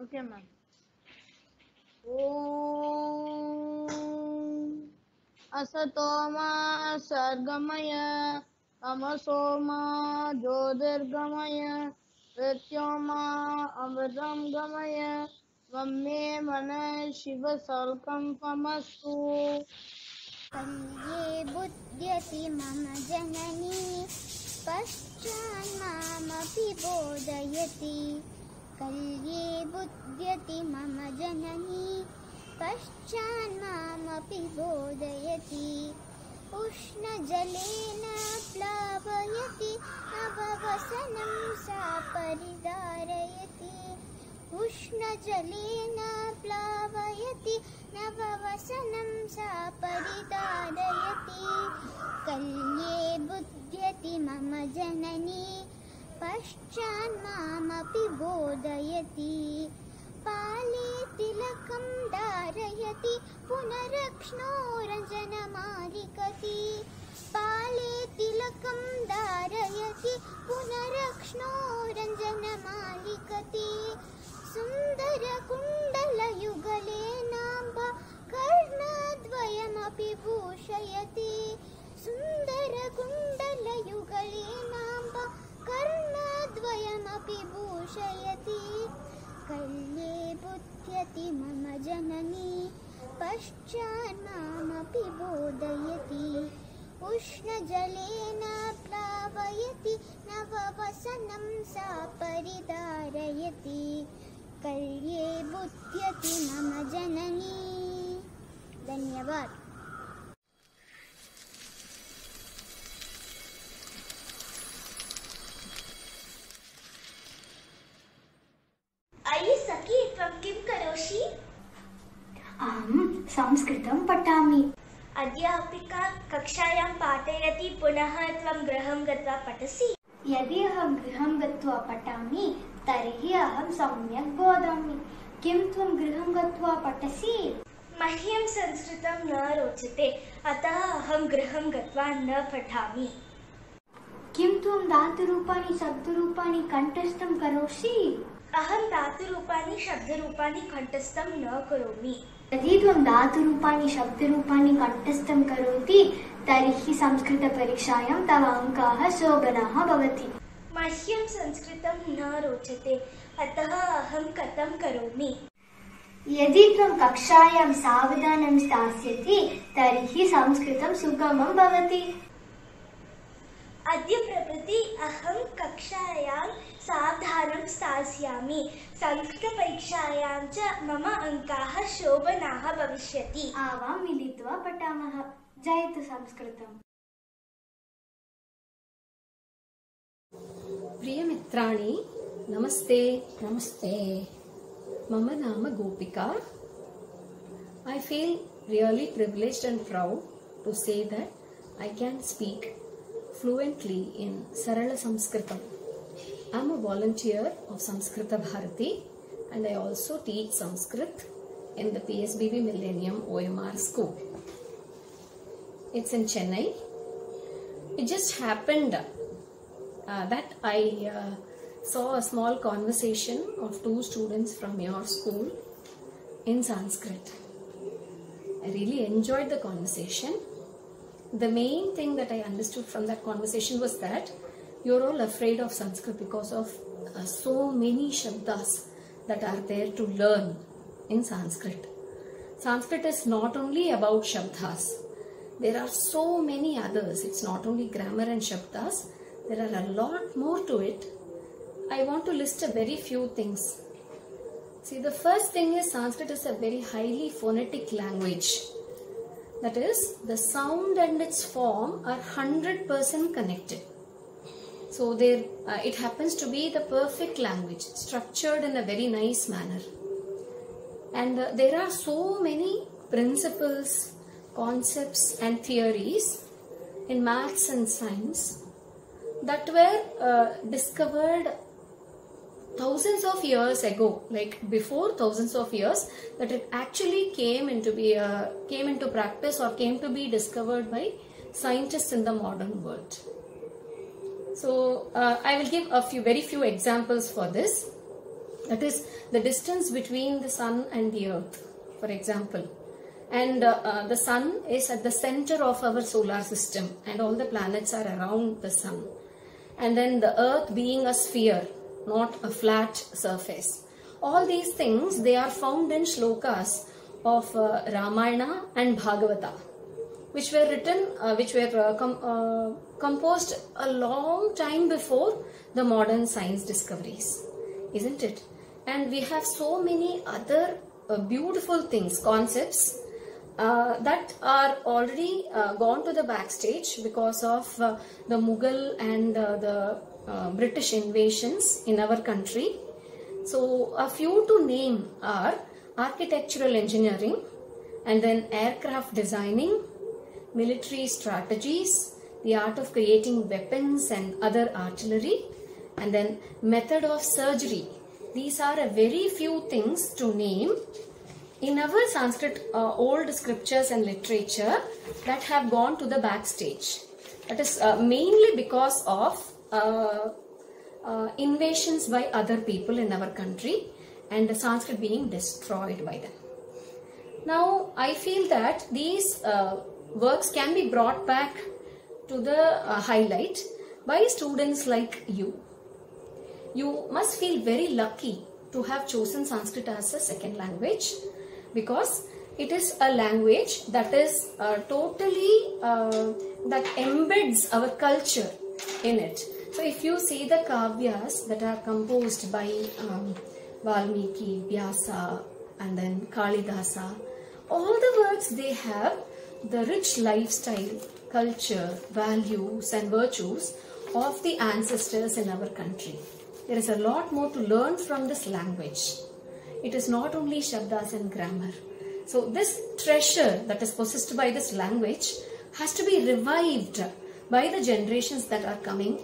Okay, ma'am. Om Asatoma Sargamaya Tamasoma Jyotirgamaya Pratyoma Amritam Gamaya Vamme Mana Shiva Salkampamastu. कल्ये बुध्यति मम जननी पश्चान्मामपि बोधयति कल्ये बुध्यति मम जननी पश्चान्मामपि बोधयति उष्णजलेन प्लावयति नववसनं सा परिधारयति उष्णजलेन प्लावयति नववसनं सा परिधारयति कल्ये बुध्यति मम जननी पश्चान्मामपि बोधयति पाले तिलकं धारयति पुनरक्ष्णो रञ्जनमालिकति पाले तिलकं धारयति पुनरक्ष्णो रञ्जनमालिकति सुन्दरकुण्डलयुगलेनाम्ब कर्णद्वयमपि भूषयति सुन्दरकुण्डलयुगलेनाम्ब कर्णद्वयमपि भूषयति कल्ये बुध्यति मम जननी पश्चान्मामपि बोधयति उष्णजलेन प्लावयति नववसनं सा परिधारयति कल्ये बुध्यति मम जननी। धन्यवाद। अयि सखी त्वं किं करोषि? अहं संस्कृतं पठामि। अध्यापिका कक्षायां पाठयति पुनः त्वं गृहं गत्वा पठसि? यदि अहं गृहं गत्वा पठामि तर्हि अहं सम्यक् बोधामि। किं त्वं गृहं गत्वा पठसि? मह्यं संस्कृतं न रोचते, अतः अहं गृहं गत्वा न पठामि। किं त्वं धातुरूपाणि शब्दरूपाणि कण्ठस्थं करोषि? अहं धातुरूपाणि शब्दरूपाणि कण्ठस्थं न करोमि। यदि त्वं धातुरूपाणि शब्दरूपाणि कण्ठस्थं करोति तर्हि संस्कृतपरीक्षायां तव अङ्काः शोभनाः भवति। मह्यं संस्कृतं न रोचते, अतः अहं कथं करोमि? यदि त्वं कक्षायां सावधानं स्थास्यति तर्हि संस्कृतं सुगमं भवति। अद्य प्रभृति अहं कक्षायां सावधानं स्थास्यामि। संस्कृतपरीक्षायां च मम अङ्काः शोभनाः भविष्यति। आवां मिलित्वा पठामः। जयतु संस्कृतम्। प्रियमित्राणि, नमस्ते। नमस्ते। मम नाम गोपिका. I feel really privileged and proud to say that I can speak fluently in Sarala Sanskritam. I am a volunteer of Samskrita Bharati and I also teach Sanskrit in the PSBB Millennium OMR School. It's in Chennai. It just happened that I saw a small conversation of two students from your school in Sanskrit. I really enjoyed the conversation. The main thing that I understood from that conversation was that you're all afraid of Sanskrit because of so many shabdas that are there to learn in Sanskrit. Sanskrit is not only about shabdas. There are so many others. It's not only grammar and shabdas. There are a lot more to it. I want to list a very few things. See, the first thing is Sanskrit is a very highly phonetic language. That is, the sound and its form are 100% connected. So there, it happens to be the perfect language, structured in a very nice manner. And there are so many principles, concepts and theories in maths and science that were discovered thousands of years ago, like before thousands of years, that it actually came into practice or came to be discovered by scientists in the modern world. So I will give very few examples for this. That is the distance between the sun and the earth, for example. And the sun is at the center of our solar system, and all the planets are around the sun. And then the earth being a sphere, not a flat surface. All these things, they are found in shlokas of Ramayana and Bhagavata, which were written, composed a long time before the modern science discoveries, isn't it? And we have so many other beautiful things, concepts that are already gone to the backstage because of the Mughal and the British invasions in our country. So a few to name are architectural engineering, and then aircraft designing, military strategies, the art of creating weapons and other artillery, and then method of surgery. These are a very few things to name in our Sanskrit old scriptures and literature that have gone to the backstage. That is mainly because of invasions by other people in our country and the Sanskrit being destroyed by them. Now I feel that these works can be brought back to the highlight by students like you. You must feel very lucky to have chosen Sanskrit as a second language, because it is a language that is totally that embeds our culture in it. So if you see the kavyas that are composed by Valmiki, Vyasa, and then Kalidasa, all the works, they have the rich lifestyle, culture, values and virtues of the ancestors in our country. There is a lot more to learn from this language. It is not only shabdas and grammar. So this treasure that is possessed by this language has to be revived by the generations that are coming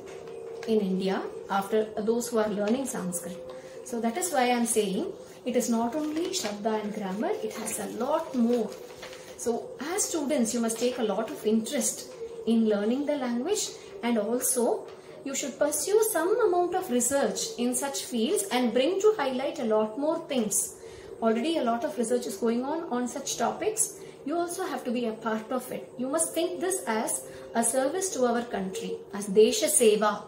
in India after those who are learning Sanskrit. So that is why I am saying it is not only shabda and grammar, it has a lot more. So as students, you must take a lot of interest in learning the language, and also you should pursue some amount of research in such fields and bring to highlight a lot more things. Already a lot of research is going on such topics. You also have to be a part of it. You must think this as a service to our country, as Desha Seva.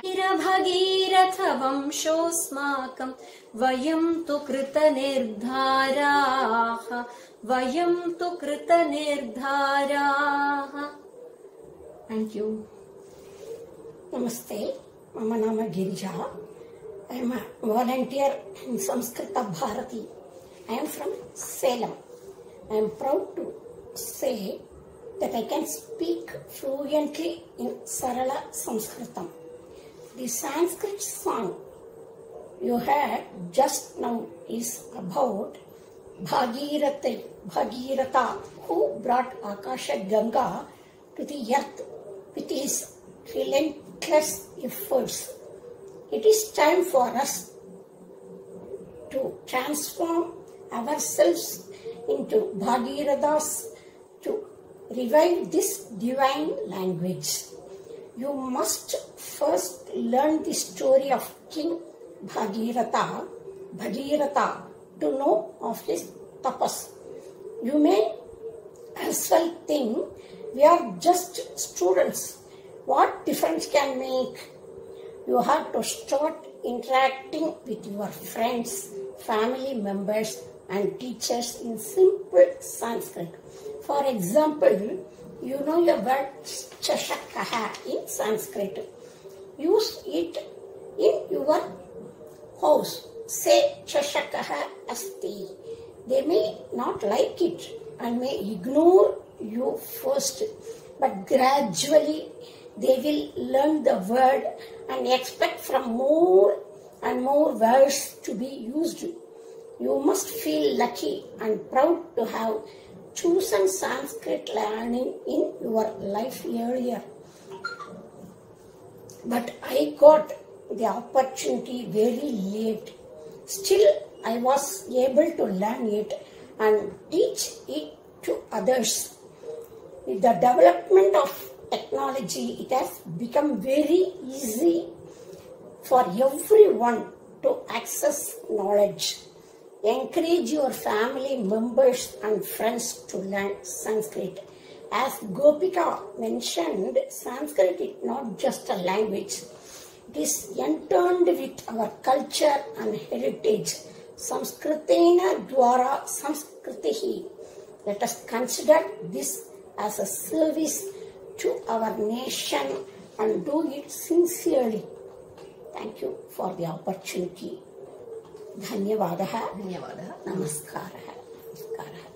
Bhagirath Vamshosmakam Vayam tu Krita Nirdharaha Vayam tu Krita Nirdharaha. Thank you. Namaste, Mama Nama Girija. I am a volunteer in Samskrita Bharati. I am from Salem. I am proud to say that I can speak fluently in Sarala Sanskritam. The Sanskrit song you heard just now is about Bhagiratha, who brought Akasha Ganga to the earth with his relentless efforts. It is time for us to transform ourselves into Bhagirathas to revive this divine language. You must first learn the story of King Bhagiratha to know of his tapas. You may as well think we are just students. What difference can make? You have to start interacting with your friends, family members and teachers in simple Sanskrit. For example, you know your word chashakaha in Sanskrit. Use it in your house. Say chashakaha asti. They may not like it and may ignore you first, but gradually they will learn the word and expect from more and more words to be used. You must feel lucky and proud to have chosen Sanskrit learning in your life earlier. But I got the opportunity very late. Still, I was able to learn it and teach it to others. With the development of technology, it has become very easy for everyone to access knowledge. Encourage your family members and friends to learn Sanskrit. As Gopika mentioned, Sanskrit is not just a language. It is entwined with our culture and heritage. Samskritena dwara samskritihi. Let us consider this as a service to our nation and do it sincerely. Thank you for the opportunity. धन्यवादः. धन्यवादः. नमस्कारः.